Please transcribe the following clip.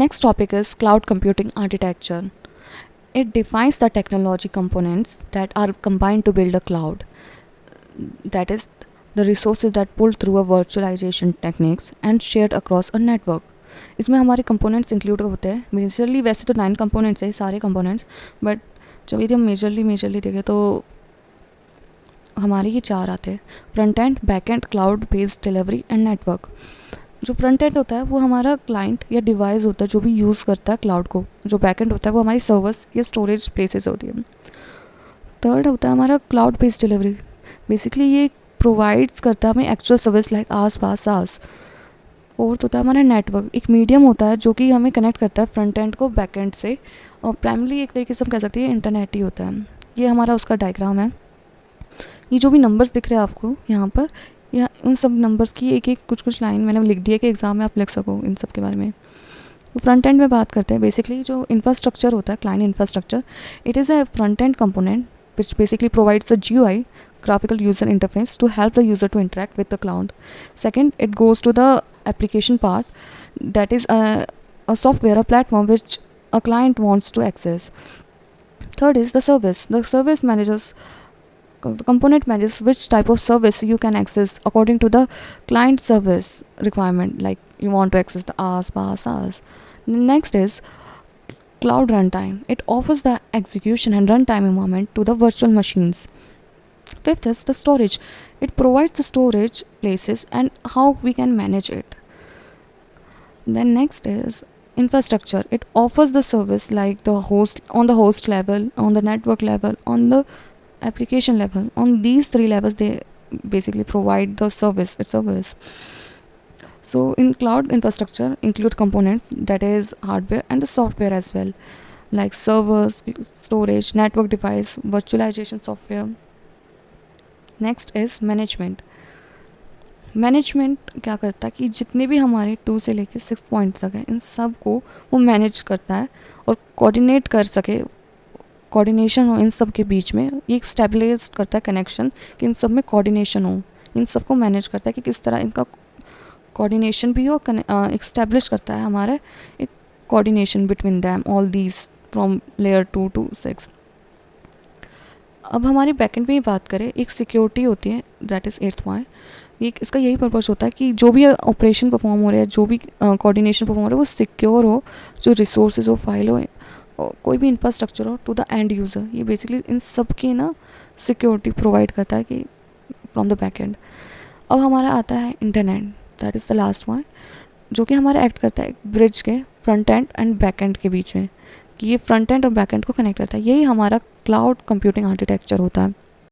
next topic is cloud computing architecture. It defines the technology components that are combined to build a cloud. That is, the resources that pull through a virtualization techniques and shared across a network. इसमें हमारे components include होते हैं majorly, वैसे तो 9 components है सारे components, but जब यदि हम मेजरली देखें तो हमारे ये 4 आते हैं: front end, back and, cloud based delivery and network. जो फ्रंट एंड होता है वो हमारा क्लाइंट या डिवाइस होता है जो भी यूज़ करता है क्लाउड को. जो बैक एंड होता है वो हमारी सर्वर्स या स्टोरेज प्लेसेस होती है. थर्ड होता है हमारा क्लाउड बेस्ड डिलीवरी. बेसिकली ये प्रोवाइड्स करता है हमें एक्चुअल सर्विस लाइक आस पास सास. फोर्थ होता है हमारा नेटवर्क. एक मीडियम होता है जो कि हमें कनेक्ट करता है फ्रंट एंड को बैक एंड से, और प्राइमरी एक तरीके से हम कह सकते हैं इंटरनेट ही होता है. ये हमारा उसका डायग्राम है. ये जो भी नंबर्स दिख रहे हैं आपको यहाँ पर, या उन सब नंबर्स की एक एक कुछ लाइन मैंने लिख दी है कि एग्ज़ाम में आप लिख सको इन सब के बारे में. तो फ्रंट एंड में बात करते हैं. बेसिकली जो इंफ्रास्ट्रक्चर होता है, client infrastructure, it is a front end component which basically provides a GUI, graphical user interface, to help the user to interact with the cloud. Second, it goes to the application part, that is a software, a platform which a client wants to access. Third is the service. The service manages, the component manages which type of service you can access according to the client service requirement, like you want to access the AAS, PaaS, SaaS. Next is cloud runtime. It offers the execution and runtime environment to the virtual machines. Fifth is the storage. It provides the storage places and how we can manage it. Then next is infrastructure. It offers the service like the host, on the host level, on the network level, on the application level. On these 3 levels they basically provide the service. So in cloud infrastructure include components, that is hardware and the software as well, like servers, storage, network device, virtualization software. Next is management. Management क्या करता है कि जितने भी हमारे 2 से लेकर 6 point तक है, इन सब को वो मैनेज करता है और कोऑर्डिनेट कर सके, कोऑर्डिनेशन हो इन सब के बीच में. ये एक स्टेबलाइज करता है कनेक्शन, कि इन सब में कोऑर्डिनेशन हो. इन सब को मैनेज करता है कि किस तरह इनका कोऑर्डिनेशन भी हो. एस्टेब्लिश करता है हमारे एक coordination between them all these from layer 2 to 6. अब हमारे बैकएंड में बात करें, एक सिक्योरिटी होती है, दैट इज़ 8th पॉइंट. ये इसका यही पर्पस होता है कि जो भी ऑपरेशन परफॉर्म हो रहा है, जो भी कोऑर्डिनेशन परफॉर्म हो रहा है, वो सिक्योर हो. जो रिसोर्सेज हो, फाइल हो, कोई भी इंफ्रास्ट्रक्चर हो, टू द एंड यूज़र. ये बेसिकली इन सब की ना सिक्योरिटी प्रोवाइड करता है कि फ्रॉम द बैकएंड. अब हमारा आता है internet, that is the last point, जो कि हमारा एक्ट करता है ब्रिज के फ्रंट एंड बैक एंड के बीच में, कि ये फ्रंट एंड और बैक एंड को कनेक्ट करता है. यही हमारा क्लाउड कंप्यूटिंग आर्किटेक्चर होता है.